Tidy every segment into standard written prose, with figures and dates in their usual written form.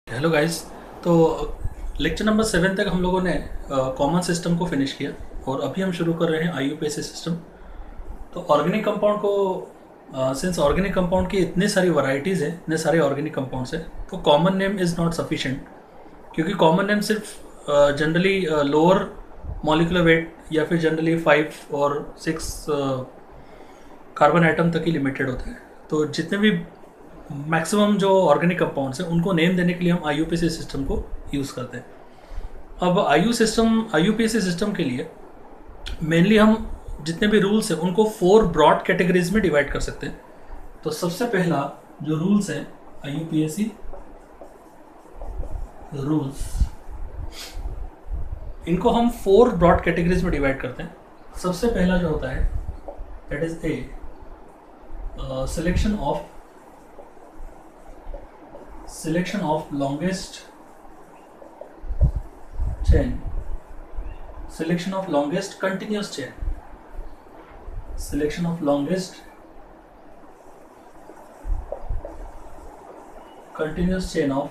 Hello guys. तो lecture number 7 तक हम लोगों ने कॉमन सिस्टम को फिनिश किया और अभी हम शुरू कर रहे हैं आईयूपीएसी सिस्टम। तो ऑर्गेनिक कंपाउंड को सिंस ऑर्गेनिक कंपाउंड की इतने सारी वैरायटीज़ हैं, इतने सारे ऑर्गेनिक कंपाउंड्स हैं, तो common name is not sufficient. क्योंकि कॉमन नेम सिर्फ जनरली लोअर मॉलिकुलर वेट या फिर जनरली 5 और 6 कार्बन आइटम तक ही लिमिटेड होता है। तो जितने भी मैक्सिमम जो ऑर्गेनिक कंपाउंड्स हैं उनको नेम देने के लिए हम आईयूपीएसी सिस्टम को यूज़ करते हैं। अब आईयूपीएसी सिस्टम के लिए मेनली हम जितने भी रूल्स हैं उनको 4 ब्रॉड कैटेगरीज में डिवाइड कर सकते हैं। तो सबसे पहला जो रूल्स है आईयूपीएसी रूल्स, इनको हम 4 ब्रॉड कैटेगरीज में डिवाइड करते हैं। सबसे पहला जो होता है that is a selection of longest chain, selection of longest continuous chain, selection of longest continuous chain of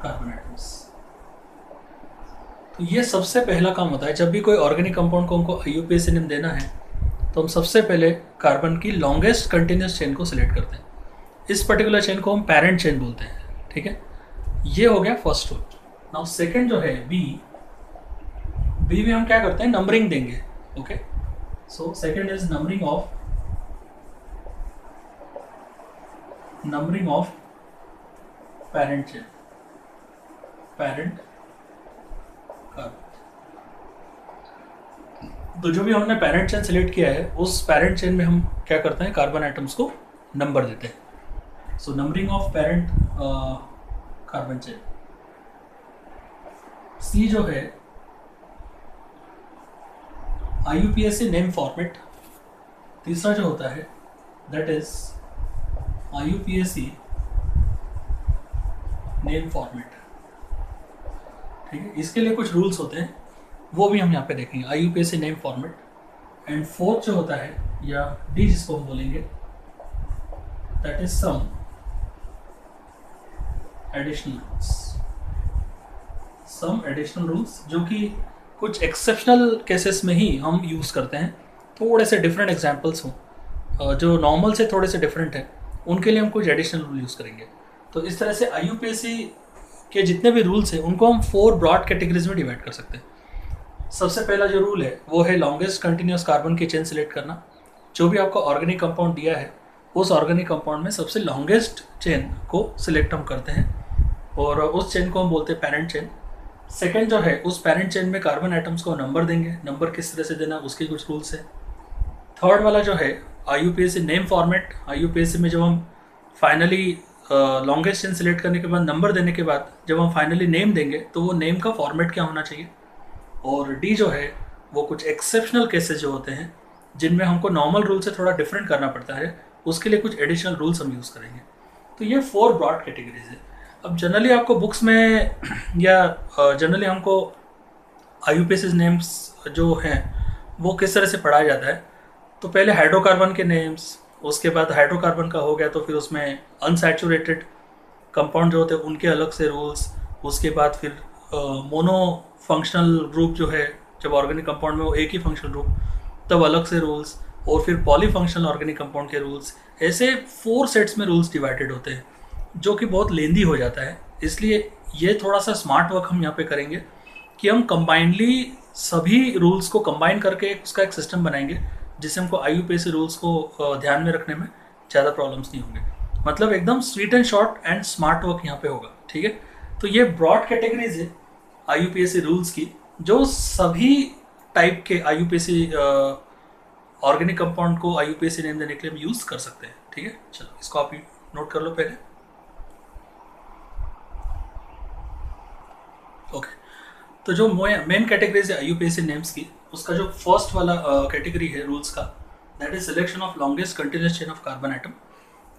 carbon atoms. तो ये सबसे पहला काम होता है जब भी कोई ऑर्गेनिक कंपाउंड को हमको आईयूपीएसी नेम देना है, तो हम सबसे पहले कार्बन की लॉन्गेस्ट कंटिन्यूस चेन को सिलेक्ट करते हैं। इस पर्टिकुलर चेन को हम पैरेंट चेन बोलते हैं। ठीक है, ये हो गया फर्स्ट रूल। नाउ सेकंड जो है बी में हम क्या करते हैं, नंबरिंग देंगे। Okay, so second is numbering of parent chain, parent carbon. तो जो भी हमने पैरेंट चेन सिलेक्ट किया है उस पैरेंट चेन में हम क्या करते हैं, कार्बन आइटम्स को नंबर देते हैं। So numbering of parent carbon chain. C जो है आईयूपीएसी नेम फॉर्मेट। तीसरा जो होता है that is IUPAC name format. ठीक है, इसके लिए कुछ रूल्स होते हैं, वो भी हम यहाँ पे देखेंगे, IUPAC name format. And fourth जो होता है या डी जिसको हम बोलेंगे that is some additional rules, जो कि कुछ एक्सेप्शनल केसेस में ही हम यूज़ करते हैं। थोड़े से डिफरेंट एग्जांपल्स हों जो नॉर्मल से थोड़े से डिफरेंट है, उनके लिए हम कुछ एडिशनल रूल यूज़ करेंगे। तो इस तरह से आईयूपीएसी के जितने भी रूल्स हैं उनको हम 4 ब्रॉड कैटेगरीज में डिवाइड कर सकते हैं। सबसे पहला जो रूल है वो है लॉन्गेस्ट कंटिन्यूस कार्बन की चेन सिलेक्ट करना। जो भी आपको ऑर्गेनिक कंपाउंड दिया है उस ऑर्गेनिक कंपाउंड में सबसे लॉन्गेस्ट चेन को सिलेक्ट हम करते हैं और उस चेन को हम बोलते हैं पैरेंट चेन। सेकेंड जो है उस पैरेंट चेन में कार्बन आइटम्स को नंबर देंगे। नंबर किस तरह से देना उसके कुछ रूल्स है। थर्ड वाला जो है आईयूपीएसी नेम फॉर्मेट। आईयूपीएसी में जब हम फाइनली लॉन्गेस्ट चेन सिलेक्ट करने के बाद नंबर देने के बाद जब हम फाइनली नेम देंगे तो वो नेम का फॉर्मेट क्या होना चाहिए। और डी जो है वो कुछ एक्सेप्शनल केसेस जो होते हैं जिनमें हमको नॉर्मल रूल से थोड़ा डिफरेंट करना पड़ता है, उसके लिए कुछ एडिशनल रूल्स हम यूज़ करेंगे। तो ये 4 ब्रॉड कैटेगरीज है। अब जनरली आपको बुक्स में या जनरली हमको आईयूपीएसी नेम्स जो हैं वो किस तरह से पढ़ाया जाता है, तो पहले हाइड्रोकार्बन के नेम्स, उसके बाद हाइड्रोकार्बन का हो गया तो फिर उसमें अनसैचुरेटेड कंपाउंड जो होते हैं उनके अलग से रूल्स। उसके बाद फिर मोनो फंक्शनल ग्रुप जो है, जब ऑर्गेनिक कंपाउंड में वो एक ही फंक्शनल ग्रुप, तब अलग से रूल्स। और फिर पॉलीफंक्शनल ऑर्गेनिक कंपाउंड के रूल्स। ऐसे 4 सेट्स में रूल्स डिवाइडेड होते हैं जो कि बहुत लेंदी हो जाता है। इसलिए ये थोड़ा सा स्मार्ट वर्क हम यहाँ पे करेंगे कि हम कंबाइनली सभी रूल्स को कंबाइन करके उसका एक सिस्टम बनाएंगे जिससे हमको आईयूपीएसी रूल्स को ध्यान में रखने में ज़्यादा प्रॉब्लम्स नहीं होंगे। मतलब एकदम sweet and short and smart work यहाँ पे होगा। ठीक है, तो ये ब्रॉड कैटेगरीज है आईयूपीएसी रूल्स की, जो सभी टाइप के आईयूपीएसी ऑर्गेनिक कंपाउंड को आईयूपीएसी नेम देने के लिए हम यूज़ कर सकते हैं। ठीक है, चलो इसको आप नोट कर लो पहले। ओके, तो जो मेन कैटेगरीज है आईयूपीएसी नेम्स की, उसका जो फर्स्ट वाला कैटेगरी है रूल्स का that is selection of longest continuous chain of carbon item.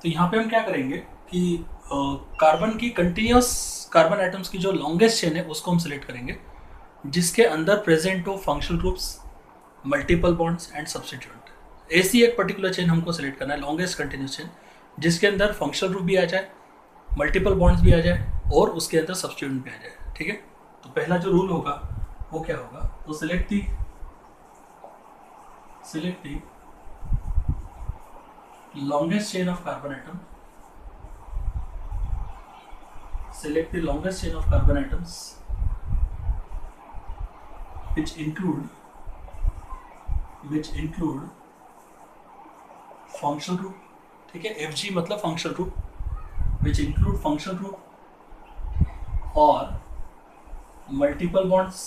तो यहाँ पे हम क्या करेंगे कि कार्बन की कंटिन्यूस कार्बन आइटम्स की जो लॉन्गेस्ट चेन है उसको हम सिलेक्ट करेंगे जिसके अंदर प्रेजेंट हो functional groups, multiple bonds and substituent. ऐसी एक पर्टिकुलर चेन हमको सिलेक्ट करना है, लॉन्गेस्ट कंटिन्यूस चेन, जिसके अंदर फंक्शनल ग्रुप भी आ जाए, मल्टीपल बॉन्ड्स भी आ जाए और उसके अंदर सब्स्टिट्यूएंट भी आ जाए। ठीक है, तो पहला जो रूल होगा वो क्या होगा, तो select the longest chain of carbon atom, select the longest chain of carbon atoms which include functional group। ठीक है, FG मतलब functional group, which include functional group और multiple bonds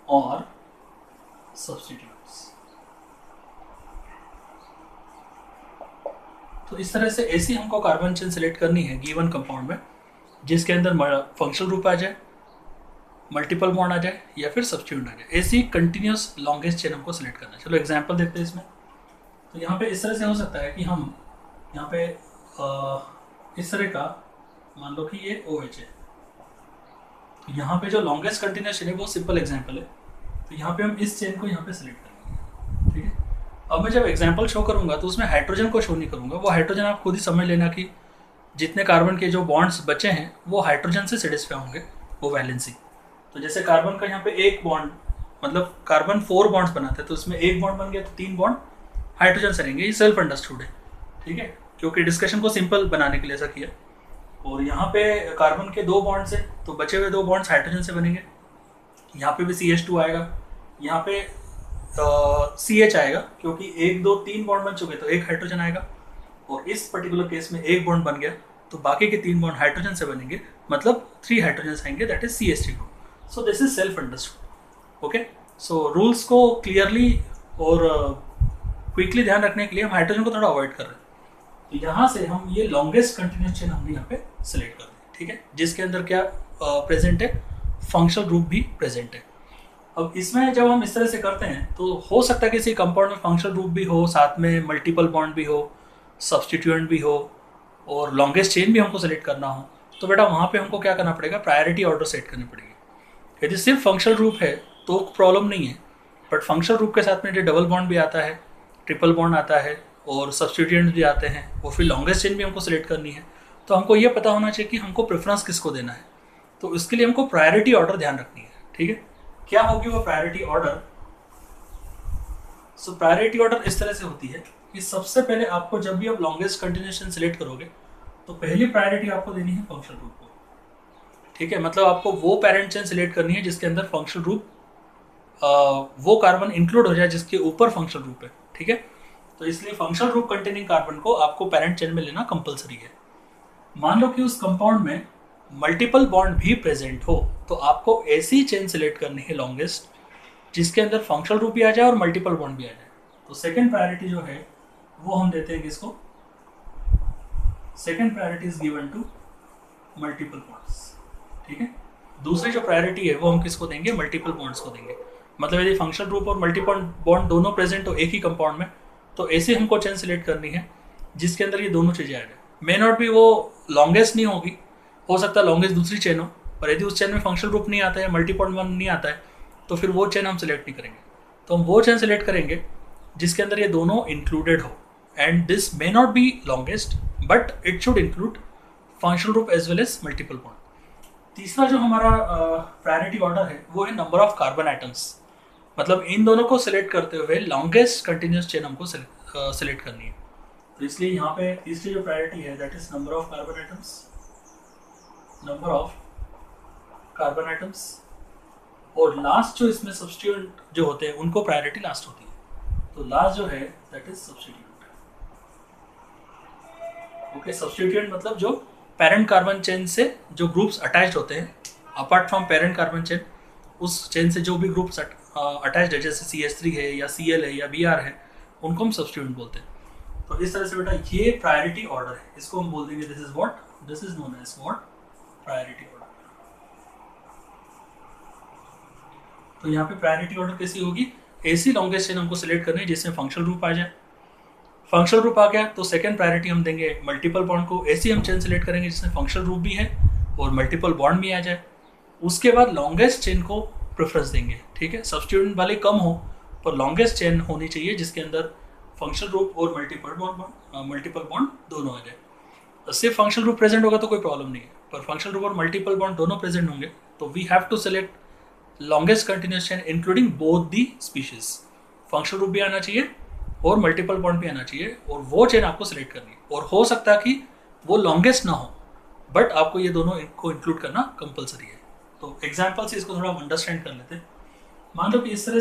और substituents। तो इस तरह से ऐसी हमको कार्बन चेन सेलेक्ट करनी है गिवन कंपाउंड में, जिसके अंदर फंक्शनल ग्रुप आ जाए, मल्टीपल बॉन्ड आ जाए या फिर सब्स्टिट्यूएंट आ जाए। ऐसी कंटिन्यूस लॉन्गेस्ट चेन हमको सेलेक्ट करना है। चलो एग्जांपल देखते हैं इसमें। तो यहाँ पे इस तरह से हो सकता है कि हम यहाँ पे इस तरह का मान लो कि ये OH है, तो यहाँ पे जो लॉन्गेस्ट कंटिन्यूस चेन है वो सिंपल एग्जांपल है, तो यहाँ पे हम इस चेन को यहाँ पे सेलेक्ट करेंगे। ठीक है, अब मैं जब एग्जांपल शो करूँगा तो उसमें हाइड्रोजन को शो नहीं करूँगा, वो हाइड्रोजन आप खुद ही समझ लेना कि जितने कार्बन के जो बॉन्ड्स बचे हैं वो हाइड्रोजन से सेटिस्फाई होंगे, वो वैलेंसी। तो जैसे कार्बन का यहाँ पे एक बॉन्ड, मतलब कार्बन 4 बॉन्ड्स बनाते हैं, तो उसमें एक बॉन्ड बन गया तो 3 बॉन्ड हाइड्रोजन से रहेंगे, ये सेल्फ अंडरस्टूड है। ठीक है, क्योंकि डिस्कशन को सिंपल बनाने के लिए ऐसा किया। और यहाँ पे कार्बन के 2 बॉन्ड्स है, तो बचे हुए 2 बॉन्ड्स हाइड्रोजन से बनेंगे। यहाँ पे भी CH2 आएगा, यहाँ पे CH आएगा, क्योंकि 1 2 3 बॉन्ड बन चुके तो एक हाइड्रोजन आएगा, और इस पर्टिकुलर केस में एक बॉन्ड बन गया तो बाकी के 3 बॉन्ड हाइड्रोजन से बनेंगे, मतलब 3 हाइड्रोजन आएंगे, that is CH3 group. So this is self understood. Okay, so rules को क्लियरली और क्विकली ध्यान रखने के लिए हम हाइड्रोजन को थोड़ा अवॉइड कर रहे हैं। तो यहाँ से हम ये लॉन्गेस्ट कंटिन्यूस चेन हमने यहाँ पे सिलेक्ट कर दी। ठीक है, जिसके अंदर क्या प्रेजेंट है, फंक्शनल ग्रुप भी प्रेजेंट है। अब इसमें जब हम इस तरह से करते हैं तो हो सकता है किसी कंपाउंड में फंक्शनल ग्रुप भी हो, साथ में मल्टीपल बॉन्ड भी हो, सब्स्टिट्यूएंट भी हो और लॉन्गेस्ट चेन भी हमको सेलेक्ट करना हो, तो बेटा वहाँ पे हमको क्या करना पड़ेगा, प्रायोरिटी ऑर्डर सेट करनी पड़ेगी। यदि सिर्फ फंक्शनल ग्रुप है तो प्रॉब्लम नहीं है, बट फंक्शनल ग्रुप के साथ में जो डबल बॉन्ड भी आता है, ट्रिपल बॉन्ड आता है और सब्स्टिट्यूएंट्स भी आते हैं, वो फिर लॉन्गेस्ट चेन भी हमको सेलेक्ट करनी है, तो हमको ये पता होना चाहिए कि हमको प्रेफरेंस किसको देना है। तो इसके लिए हमको प्रायोरिटी ऑर्डर ध्यान रखनी है। ठीक है, क्या होगी वो प्रायोरिटी ऑर्डर? सो प्रायोरिटी ऑर्डर इस तरह से होती है कि सबसे पहले आपको जब भी आप लॉन्गेस्ट कंटिन्यूएशन सेलेक्ट करोगे तो पहली प्रायोरिटी आपको देनी है फंक्शनल ग्रुप को। ठीक है, मतलब आपको वो पेरेंट चेन सेलेक्ट करनी है जिसके अंदर फंक्शनल ग्रुप वो कार्बन इंक्लूड हो जाए जिसके ऊपर फंक्शनल ग्रुप है। ठीक है, तो इसलिए फंक्शनल ग्रुप कंटेनिंग कार्बन को आपको पेरेंट चेन में लेना कंपलसरी है। मान लो कि उस कंपाउंड में मल्टीपल बॉन्ड भी प्रेजेंट हो, तो आपको ऐसी चेन सेलेक्ट करनी है लॉन्गेस्ट जिसके अंदर फंक्शनल ग्रुप भी आ जाए और मल्टीपल बॉन्ड भी आ जाए। तो सेकेंड प्रायोरिटी जो है वो हम देते हैं किसको, second priority is given to multiple bonds. ठीक है, दूसरी जो प्रायोरिटी है वो हम किसको देंगे, मल्टीपल बॉन्ड्स को देंगे। मतलब यदि फंक्शनल ग्रुप और मल्टीपल बॉन्ड दोनों प्रेजेंट हो एक ही कंपाउंड में, तो ऐसे हमको चेन सेलेक्ट करनी है जिसके अंदर ये दोनों चीजें आ जाए। मे नॉट भी वो लॉन्गेस्ट नहीं होगी, हो सकता है लॉन्गेस्ट दूसरी चेन हो, पर यदि उस चेन में फंक्शनल ग्रुप नहीं आता है, मल्टीपल बॉन्ड नहीं आता है, तो फिर वो चेन हम सेलेक्ट नहीं करेंगे। तो हम वो चेन सेलेक्ट करेंगे जिसके अंदर ये दोनों इंक्लूडेड हो, and this may not be longest but it should include functional group as well as multiple bond. तीसरा जो हमारा प्रायोरिटी ऑर्डर है वो है नंबर ऑफ कार्बन आइटम्स। मतलब इन दोनों को सिलेक्ट करते हुए लॉन्गेस्ट कंटिन्यूस चेन हमको सिलेक्ट करनी है। तो इसलिए यहाँ पे तीसरी जो प्रायोरिटी है that is number of carbon atoms, number of carbon atoms, और लास्ट जो इसमें सब्स्टिट्यूएंट जो होते हैं उनको प्रायोरिटी लास्ट होती है। तो लास्ट जो है that is substituent. Okay, substituent मतलब जो पेरेंट कार्बन चेन से जो ग्रुप्स अटैच्ड होते हैं, apart from parent carbon chain, उस चेन से जो भी ग्रुप्स अटैच्ड है, जैसे CH3 है या Cl है या Br है, उनको हम सब्स्टिट्यूएंट बोलते हैं। तो इस तरह से बेटा ये प्रायोरिटी ऑर्डर है, इसको हम बोल देंगे this is what, this is known as what, priority order. तो यहाँ पे प्रायोरिटी ऑर्डर कैसी होगी, ऐसी लॉन्गेस्ट चेन हमको सिलेक्ट करनी है जिसमें फंक्शनल ग्रुप आ जाए। फंक्शनल ग्रुप आ गया तो सेकंड प्रायोरिटी हम देंगे मल्टीपल बॉन्ड को, ऐसी हम चेन सिलेक्ट करेंगे जिसमें फंक्शनल ग्रुप भी है और मल्टीपल बॉन्ड भी आ जाए। उसके बाद लॉन्गेस्ट चेन को प्रेफरेंस देंगे। ठीक है, सब्स्टिट्यूएंट वाले कम हो पर लॉन्गेस्ट चेन होनी चाहिए जिसके अंदर फंक्शनल ग्रुप और मल्टीपल बॉन्ड दोनों आ जाए। सिर्फ फंक्शनल ग्रुप प्रेजेंट होगा तो कोई प्रॉब्लम नहीं है, पर फंक्शनल ग्रुप और मल्टीपल बॉन्ड दोनों प्रेजेंट होंगे तो we have to select longest continuous chain including both the species. Functional group भी आना चाहिए और मल्टीपल बॉन्ड भी आना चाहिए, और वो चेन आपको सेलेक्ट करनी है। और हो सकता है कि वो लॉन्गेस्ट ना हो, बट आपको ये दोनों को इंक्लूड करना कंपलसरी है। तो एग्जाम्पल से इसको थोड़ा अंडरस्टैंड कर लेते हैं। मान लो कि इस तरह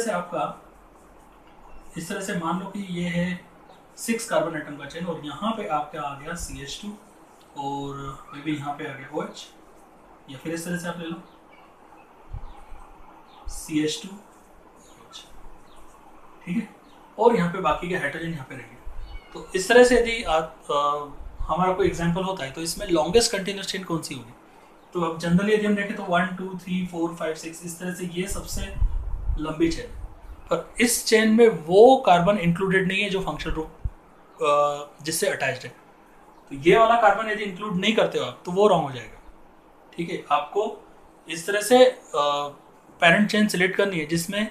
से मान लो कि ये है 6 कार्बन एटम का चेन, और यहाँ पे आपका आ गया CH2 और मे बी यहाँ पे आ गया OH, या फिर इस तरह से आप ले लो CH2 OH, ठीक है, और यहाँ पे बाकी के हाइड्रोजन यहाँ पे रहेंगे। तो इस तरह से यदि हमारा कोई एग्जाम्पल होता है तो इसमें लॉन्गेस्ट कंटिन्यूस चेन कौन सी होगी? तो अब जनरली यदि हम देखें तो 1 2 3 4 5 6 इस तरह से ये सबसे लंबी चेन है, पर इस चेन में वो कार्बन इंक्लूडेड नहीं है जो फंक्शनल ग्रुप जिससे अटैच्ड है। तो ये वाला कार्बन यदि इंक्लूड नहीं करते हो आप तो वो रॉन्ग हो जाएगा, ठीक है। आपको इस तरह से पेरेंट चेन सिलेक्ट करनी है जिसमें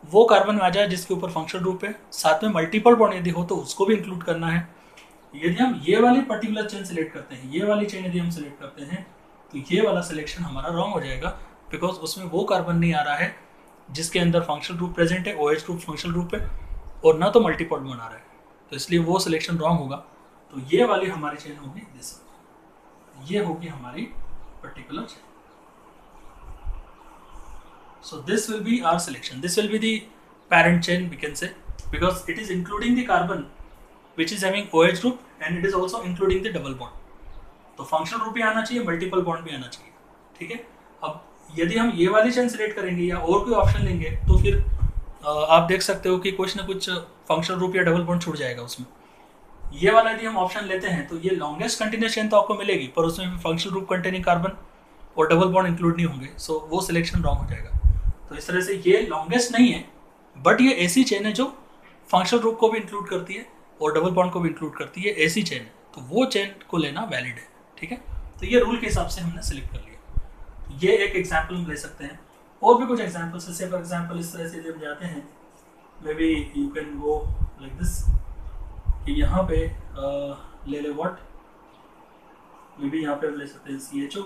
वो कार्बन आ जाए जिसके ऊपर फंक्शनल ग्रुप है, साथ में मल्टीपल बॉन्ड यदि हो तो उसको भी इंक्लूड करना है। यदि हम ये वाली पर्टिकुलर चेन सिलेक्ट करते हैं, ये वाली चेन यदि हम सिलेक्ट करते हैं तो ये वाला सिलेक्शन हमारा रॉन्ग हो जाएगा, बिकॉज उसमें वो कार्बन नहीं आ रहा है जिसके अंदर फंक्शनल ग्रुप प्रेजेंट है, OH ग्रुप फंक्शनल ग्रुप है, और ना तो मल्टीपल बॉन्ड आ रहा है, तो इसलिए वो सिलेक्शन रॉन्ग होगा। तो ये वाली हमारी चेन होगी दिस, ये होगी हमारी particular chain. So this will be our selection. This will be the parent chain, we can say, because it is including the carbon which is having OH group and it is also including the double bond. तो functional group भी आना चाहिए, multiple bond भी आना चाहिए, ठीक है। अब यदि हम ये वाली चेन सिलेक्ट करेंगे या और कोई ऑप्शन लेंगे तो फिर आप देख सकते हो कि कुछ ना कुछ फंक्शनल ग्रुप या डबल बॉन्ड छूट जाएगा उसमें। ये वाला यदि हम ऑप्शन लेते हैं तो ये लॉन्गेस्ट कंटिन्यूस चेन तो आपको मिलेगी, पर उसमें फंक्शनल ग्रुप कंटेनिंग कार्बन और डबल बॉन्ड इंक्लूड नहीं होंगे, सो वो सिलेक्शन रॉन्ग हो जाएगा। तो इस तरह से ये लॉन्गेस्ट नहीं है, बट ये ऐसी चेन है जो फंक्शनल ग्रुप को भी इंक्लूड करती है और डबल बॉन्ड को भी इंक्लूड करती है, ऐसी चेन है, तो वो चेन को लेना वैलिड है, ठीक है। तो ये रूल के हिसाब से हमने सेलेक्ट कर लिया। ये एक एग्जाम्पल हम ले सकते हैं, और भी कुछ एग्जाम्पल्स, जैसे फॉर एग्जाम्पल इस तरह से जब जाते हैं, maybe you can go like this, कि यहाँ पे ले ले व्हाट, मे बी यहाँ पे ले सकते हैं CHO,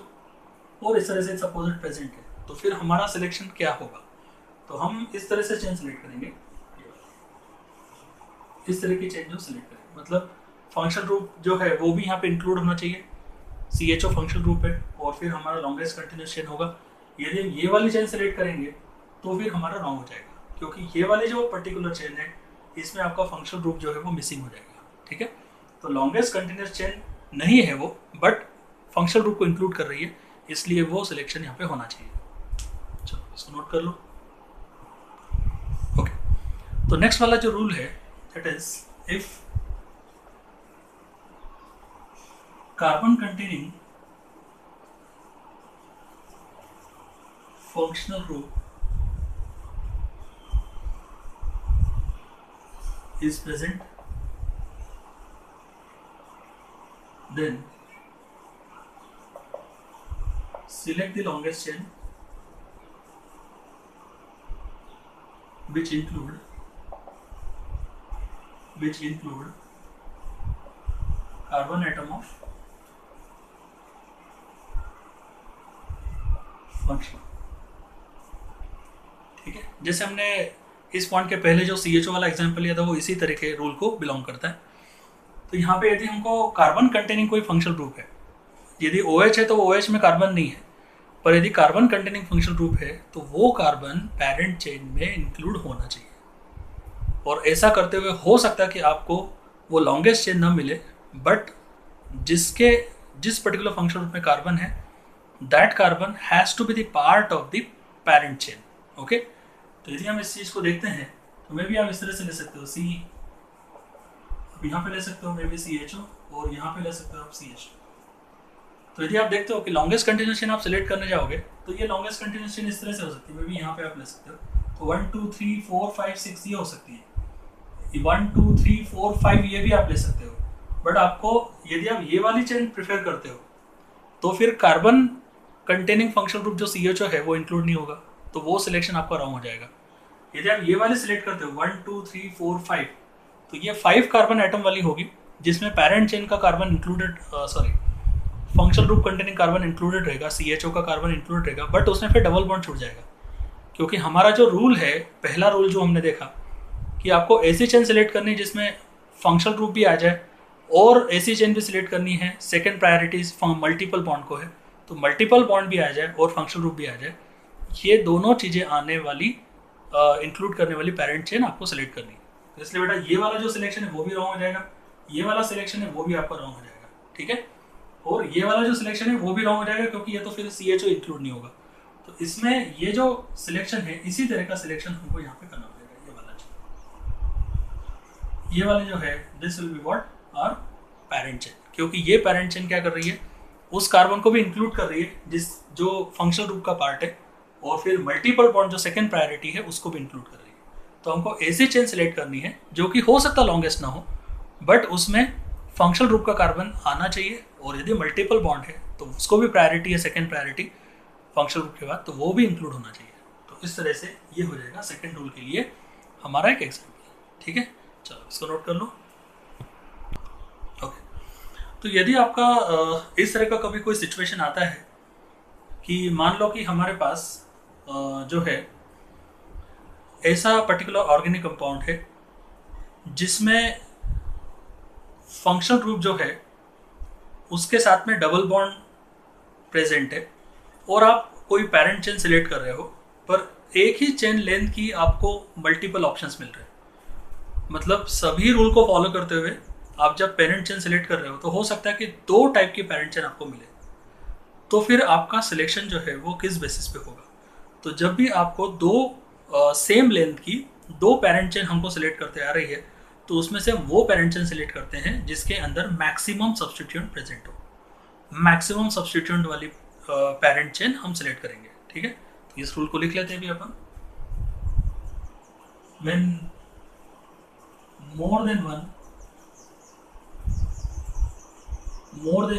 और इस तरह से सपोज प्रेजेंट है, तो फिर हमारा सिलेक्शन क्या होगा? तो हम इस तरह से चेन सेलेक्ट करेंगे, इस तरह की चेन जो सेलेक्ट करेंगे, मतलब फंक्शनल ग्रुप जो है वो भी यहाँ पे इंक्लूड होना चाहिए, CHO फंक्शनल ग्रुप है, और फिर हमारा लॉन्गेस्ट कंटिन्यूस चेन होगा। यदि हम ये वाली चेन सेलेक्ट करेंगे तो फिर हमारा रॉन्ग हो जाएगा, क्योंकि ये वाली जो पर्टिकुलर चेन है इसमें आपका फंक्शनल ग्रुप जो है वो मिसिंग हो जाएगा, ठीक है। तो लॉन्गेस्ट कंटिन्यूस चेन नहीं है वो, बट फंक्शनल ग्रुप को इंक्लूड कर रही है, इसलिए वो सिलेक्शन यहाँ पे होना चाहिए। चलो इसको नोट कर लो, ओके। तो नेक्स्ट वाला जो रूल है that is, if carbon containing functional group is present, then select the longest chain which include carbon atom of functional, ठीक है। जैसे हमने इस पॉइंट के पहले जो CHO वाला एग्जांपल लिया था वो इसी तरह के रूल को बिलोंग करता है। तो यहाँ पे यदि हमको कार्बन कंटेनिंग कोई फंक्शनल ग्रुप है, यदि OH है तो वो OH में कार्बन नहीं है, पर यदि कार्बन कंटेनिंग फंक्शनल ग्रुप है तो वो कार्बन पेरेंट चेन में इंक्लूड होना चाहिए। और ऐसा करते हुए हो सकता है कि आपको वो लॉन्गेस्ट चेन ना मिले, बट जिस पर्टिकुलर फंक्शनल ग्रुप में कार्बन है that carbon has to be the part of the parent chain, okay. तो यदि हम इस चीज़ को देखते हैं तो मे भी आप इस तरह से ले सकते हो, अब यहाँ पे ले सकते हो मे बी CHO, और यहाँ पे ले सकते हो आप CH। तो यदि आप देखते हो कि लॉन्गेस्ट कंटिन्यूस चेन आप सेलेक्ट करने जाओगे तो ये लॉन्गेस्ट कंटिन्यूस चेन इस तरह से हो सकती है, मे बी यहाँ पे आप ले सकते हो। तो 1 2 3 4 5 6 ये हो सकती है, 1 2 3 4 5 ये भी आप ले सकते हो, बट आपको यदि आप ये वाली चेन प्रेफर करते हो तो फिर कार्बन कंटेनिंग फंक्शनल ग्रुप जो CHO है वो इंक्लूड नहीं होगा, तो वो सिलेक्शन आपका रॉन्ग हो जाएगा। यदि आप ये वाले सिलेक्ट करते हो 1 2 3 4 5, तो ये 5 कार्बन एटम वाली होगी, जिसमें पेरेंट चेन का carbon included, sorry functional group containing carbon included रहेगा, CHO का कार्बन इंक्लूडेड रहेगा, बट उसमें फिर डबल बॉन्ड छूट जाएगा। क्योंकि हमारा जो रूल है, पहला रूल जो हमने देखा कि आपको ऐसी चेन सेलेक्ट करनी है जिसमें फंक्शनल ग्रुप भी आ जाए और ऐसी चेन भी सिलेक्ट करनी है सेकेंड प्रायोरिटीज मल्टीपल बॉन्ड को है, तो मल्टीपल बॉन्ड भी आ जाए और फंक्शनल ग्रुप भी आ जाए। ये दोनों चीज़ें आने वाली इंक्लूड करने वाली पेरेंट चेन आपको सेलेक्ट करनी है। तो इसलिए बेटा ये वाला जो सिलेक्शन है वो भी रॉन्ग हो जाएगा, ये वाला सिलेक्शन है वो भी आपका रॉन्ग हो जाएगा, ठीक है। और ये वाला जो सिलेक्शन है वो भी रॉन्ग हो जाएगा, क्योंकि ये तो फिर CHO इंक्लूड नहीं होगा। तो इसमें ये जो सिलेक्शन है इसी तरह का सिलेक्शन हमको यहाँ पे करना पड़ेगा। ये वाला जो है this will be what are parent chain, क्योंकि ये पेरेंट चेन क्या कर रही है, उस कार्बन को भी इंक्लूड कर रही है जिस जो फंक्शनल ग्रुप का पार्ट है, और फिर मल्टीपल बॉन्ड जो सेकंड प्रायोरिटी है उसको भी इंक्लूड कर रही है। तो हमको ऐसी चेन सेलेक्ट करनी है जो कि हो सकता लॉन्गेस्ट ना हो, बट उसमें फंक्शनल ग्रुप का कार्बन आना चाहिए, और यदि मल्टीपल बॉन्ड है तो उसको भी प्रायोरिटी है सेकंड प्रायोरिटी फंक्शनल ग्रुप के बाद, तो वो भी इंक्लूड होना चाहिए। तो इस तरह से ये हो जाएगा सेकंड रूल के लिए हमारा एक एग्जाम्पल, ठीक है। चलो इसको नोट कर लो। ओके, तो यदि आपका इस तरह का कभी कोई सिचुएशन आता है कि मान लो कि हमारे पास जो है ऐसा पर्टिकुलर ऑर्गेनिक कंपाउंड है जिसमें फंक्शनल ग्रुप जो है उसके साथ में डबल बॉन्ड प्रेजेंट है, और आप कोई पेरेंट चेन सिलेक्ट कर रहे हो, पर एक ही चेन लेंथ की आपको मल्टीपल ऑप्शंस मिल रहे हैं। मतलब सभी रूल को फॉलो करते हुए आप जब पेरेंट चेन सिलेक्ट कर रहे हो तो हो सकता है कि 2 टाइप की पेरेंट चेन आपको मिले, तो फिर आपका सिलेक्शन जो है वो किस बेसिस पे होगा। तो जब भी आपको 2 सेम लेंथ की 2 पेरेंट चेन हमको सिलेक्ट करते आ रही है, तो उसमें से वो पेरेंट चेन सिलेक्ट करते हैं जिसके अंदर मैक्सिमम सब्स्टिट्यूएंट प्रेजेंट हो। मैक्सिमम सब्स्टिट्यूएंट वाली पेरेंट चेन हम सिलेक्ट करेंगे, ठीक है। तो इस रूल को लिख लेते हैं अभी अपन। When more than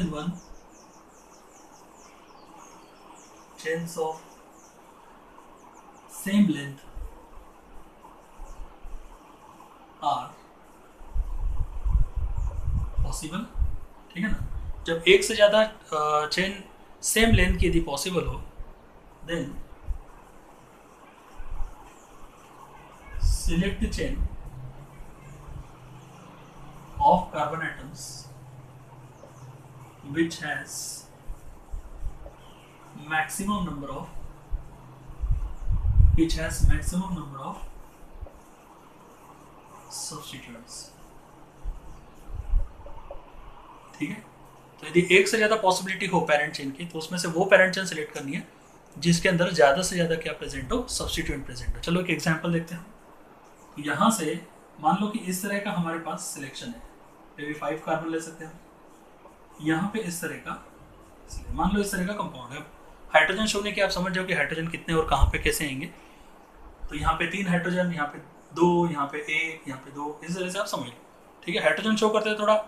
one chains of same length are possible, ठीक है ना। जब एक से ज़्यादा चेन सेम लेंथ की यदि पॉसिबल हो, then select the chain of carbon atoms which has maximum number of substituents, ठीक है। तो यदि एक से ज्यादा पॉसिबिलिटी हो पेरेंट चेन की, तो उसमें से वो पेरेंट चेन सेलेक्ट करनी है जिसके अंदर ज्यादा से ज्यादा क्या प्रेजेंट हो, सब्स्टिट्यूएंट प्रेजेंट हो। चलो एक एग्जांपल देखते हैं। यहाँ से मान लो कि इस तरह का हमारे पास सिलेक्शन है, मे बी 5 कार्बन ले सकते हैं। यहाँ पे इस तरह का, मान लो इस तरह का कंपाउंड है। हाइड्रोजन शो ने कि आप समझ जाओ कि हाइड्रोजन कितने और कहाँ पे कैसे आएंगे। तो यहाँ पे 3 हाइड्रोजन, यहाँ पे 2, यहाँ पे 1, यहाँ पे 2, इस तरह से आप समझ लो, ठीक है। हाइड्रोजन शो करते हैं, थोड़ा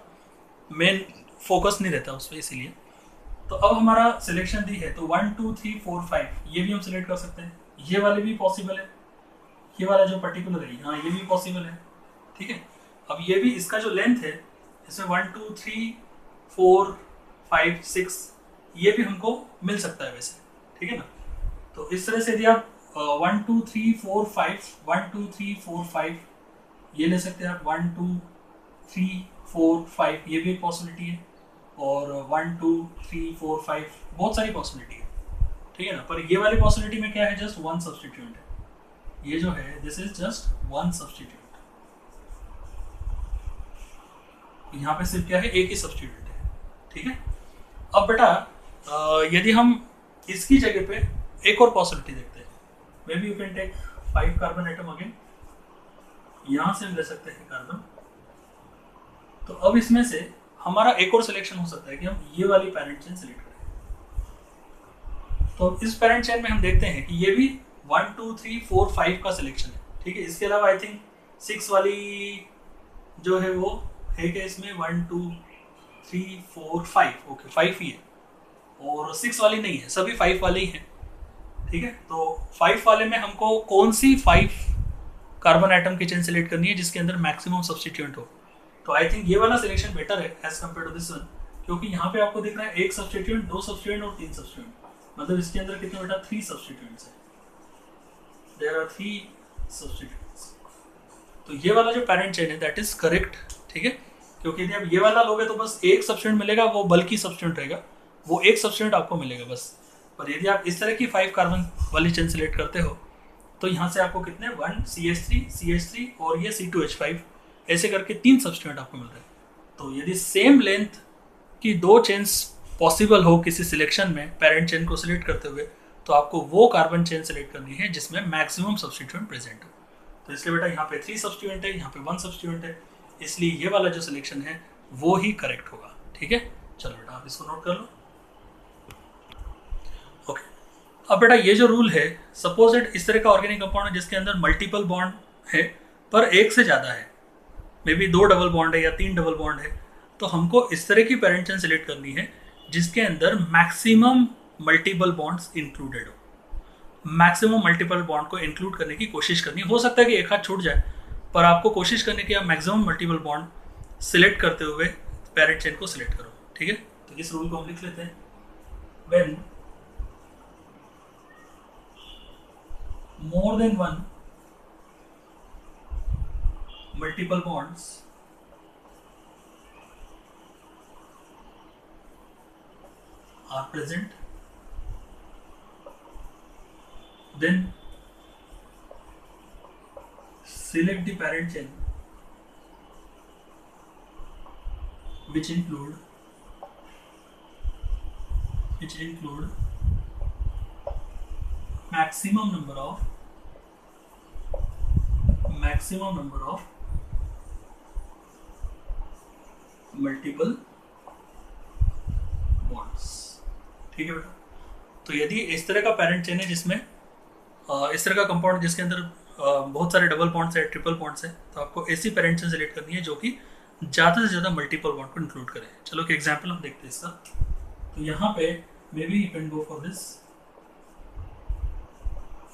मेन फोकस नहीं रहता उस पर, इसीलिए। तो अब हमारा सिलेक्शन दी है, तो 1 2 3 4 5 ये भी हम सिलेक्ट कर सकते हैं। ये वाले भी पॉसिबल है, ये वाला जो पर्टिकुलर है, हाँ ये भी पॉसिबल है, ठीक है। अब ये भी, इसका जो लेंथ है इसमें 1 2 3 4 5 6 ये भी हमको मिल सकता है वैसे, ठीक है ना। तो इस तरह से यदि आप 1 2 3 4 5 1 2 3 4 5 ये ले सकते हैं आप, 1 2 3 4 5 ये भी एक पॉसिबिलिटी है, और 1 2 3 4 5 बहुत सारी पॉसिबिलिटी है, ठीक है ना। पर ये वाली पॉसिबिलिटी में क्या है, जस्ट 1 सब्स्टिट्यूएंट है। ये जो है दिस इज जस्ट 1 सब्स्टिट्यूएंट। यहाँ पे सिर्फ क्या है, एक ही सब्स्टिट्यूएंट है, ठीक है। अब बेटा यदि हम इसकी जगह पे एक और पॉसिबिलिटी देखते हैं, maybe you can take 5 carbon atom again, यहाँ से हम ले सकते हैं कार्बन। तो अब इसमें से हमारा एक और सिलेक्शन हो सकता है कि हम ये वाली पेरेंट चेन सिलेक्ट करें। तो इस पेरेंट चेन में हम देखते हैं कि ये भी 1 2 3 4 5 का सिलेक्शन है, ठीक है। इसके अलावा आई थिंक 6 वाली जो है वो है कि इसमें 1 2 3 4 5, ओके 5 ही है, और 6 वाली नहीं है, सभी 5 वाले ही हैं, ठीक है। तो 5 वाले में हमको कौन सी 5 कार्बन आइटम की चेन सेलेक्ट करनी है जिसके अंदर मैक्सिमम सब्सटीट्यूएंट हो। तो आई थिंक ये वाला सिलेक्शन बेटर है as compare to this one, क्योंकि यहाँ पे आपको दिख रहा है एक सब्सटीट्यूएंट, दो सब्सटीट्यूएंट और तीन सब्सटीट्यूएंट, मतलब इसके अंदर कितने बेटा 3 सब्सटीट्यूएंट्स है, देयर आर 3 सब्सटीट्यूएंट्स। तो ये वाला जो पैरेंट चेन है दैट इज करेक्ट, ठीक है, क्योंकि यदि आप ये वाला लोगे तो बस एक सब्सटीट्यूएंट मिलेगा, वो बल्कि सब्सटीट्यूएंट रहेगा, वो एक सब्सटीट्यूएंट आपको मिलेगा बस। पर यदि आप इस तरह की 5 कार्बन वाली चेन सेलेक्ट करते हो तो यहाँ से आपको कितने 1 CH3 और ये C2H5 ऐसे करके 3 सब्सटीट्यूएंट आपको मिल रहे हैं। तो यदि सेम लेंथ की 2 चेन्स पॉसिबल हो किसी सिलेक्शन में पैरेंट चेन को सिलेक्ट करते हुए, तो आपको वो कार्बन चेन सेलेक्ट करनी है जिसमें मैक्सिमम सब्सटीट्यूएंट प्रेजेंट हो। तो इसलिए बेटा यहाँ पे 3 सब्सटीट्यूएंट है, यहाँ पे 1 सब्सटीट्यूएंट है, इसलिए ये वाला जो सिलेक्शन है वो ही करेक्ट होगा, ठीक है। चलो बेटा आप इसको नोट कर लो। ओके, अब बेटा ये जो रूल है, सपोज दैट इस तरह का ऑर्गेनिक कंपाउंड है जिसके अंदर मल्टीपल बॉन्ड है पर एक से ज़्यादा है, मे बी 2 डबल बॉन्ड है या 3 डबल बॉन्ड है, तो हमको इस तरह की पैरेंट चेन सेलेक्ट करनी है जिसके अंदर मैक्सिमम मल्टीपल बॉन्ड्स इंक्लूडेड हो। मैक्सिमम मल्टीपल बॉन्ड को इंक्लूड करने की कोशिश करनी हो सकता है कि एक हाथ छूट जाए, पर आपको कोशिश करने की आप मैक्सिमम मल्टीपल बॉन्ड सिलेक्ट करते हुए पैरेंट चेन को सिलेक्ट करो, ठीक है। तो इस रूल को हम लिख लेते हैं, when more than one multiple bonds are present, then select the parent chain which include maximum number of multiple bonds, ठीक है बेटा। तो यदि इस तरह का पैरेंट चेन है जिसमें इस तरह का कंपाउंड जिसके अंदर बहुत सारे डबल बॉन्ड्स है, ट्रिपल बॉन्ड्स है, तो आपको ऐसी पैरेंट चेन सेलेक्ट करनी है जो कि ज़्यादा से ज़्यादा मल्टीपल बॉन्ड को इंक्लूड करे। चलो कि एग्जांपल हम देखते हैं इसका। तो यहाँ पे may be you can go for this,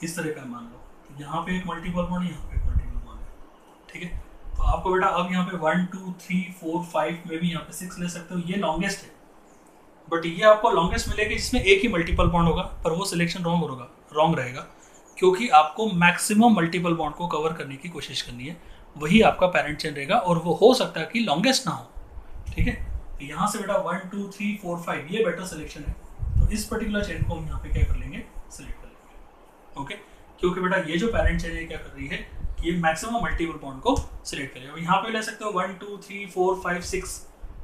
इस तरह का मान लो, तो यहाँ पे एक मल्टीपल बॉन्ड, यहाँ पे एक मल्टीपल बॉन्ड है, ठीक है। तो आपको बेटा अब यहाँ पे 1 2 3 4 5 में भी यहाँ पे 6 ले सकते हो, ये लॉन्गेस्ट है, बट ये आपको लॉन्गेस्ट मिलेगी जिसमें एक ही मल्टीपल बॉन्ड होगा, पर वो सिलेक्शन रॉन्ग रहेगा, क्योंकि आपको मैक्सिमम मल्टीपल बॉन्ड को कवर करने की कोशिश करनी है, वही आपका पैरेंट चेन रहेगा, और वो हो सकता है कि लॉन्गेस्ट ना हो, ठीक है। तो यहाँ से बेटा 1 2 3 4 5 ये बेटर सिलेक्शन है, तो इस पर्टिकुलर चेन को हम यहाँ पे क्या कर लेंगे, सिलेक्ट कर लेंगे, ओके। क्योंकि बेटा ये जो पैरेंट चेन है क्या कर रही है कि ये मैक्सिमम मल्टीपल बॉन्ड को सिलेक्ट करेगा। यहाँ पे ले सकते हो 1 2 3 4 5 6,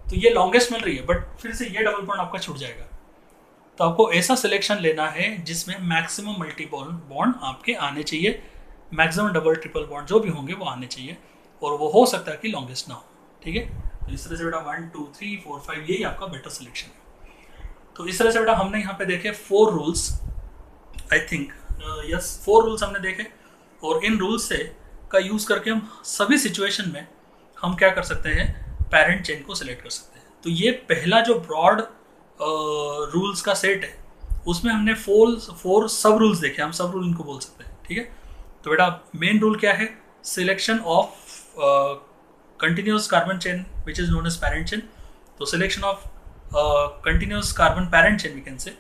तो ये लॉन्गेस्ट मिल रही है, बट फिर से ये डबल बॉन्ड आपका छूट जाएगा। तो आपको ऐसा सिलेक्शन लेना है जिसमें मैक्सिमम मल्टीपल बॉन्ड आपके आने चाहिए, मैक्सिमम डबल ट्रिपल बॉन्ड जो भी होंगे वो आने चाहिए, और वो हो सकता है कि लॉन्गेस्ट ना हो, ठीक है। तो इस तरह से बेटा 1 2 3 4 5 यही आपका बेटर सिलेक्शन है। तो इस तरह से बेटा हमने यहाँ पे देखे 4 rules, I think yes 4 rules हमने देखे, और इन रूल्स से का यूज़ करके हम सभी सिचुएशन में हम क्या कर सकते हैं, पैरेंट चेन को सिलेक्ट कर सकते हैं। तो ये पहला जो ब्रॉड रूल्स का सेट है उसमें हमने 4 सब रूल्स देखे, हम सब रूल इनको बोल सकते हैं, ठीक है। तो बेटा मेन रूल क्या है, selection of continuous carbon chain which is known as parent chain. तो selection of continuous carbon parent chain we can say,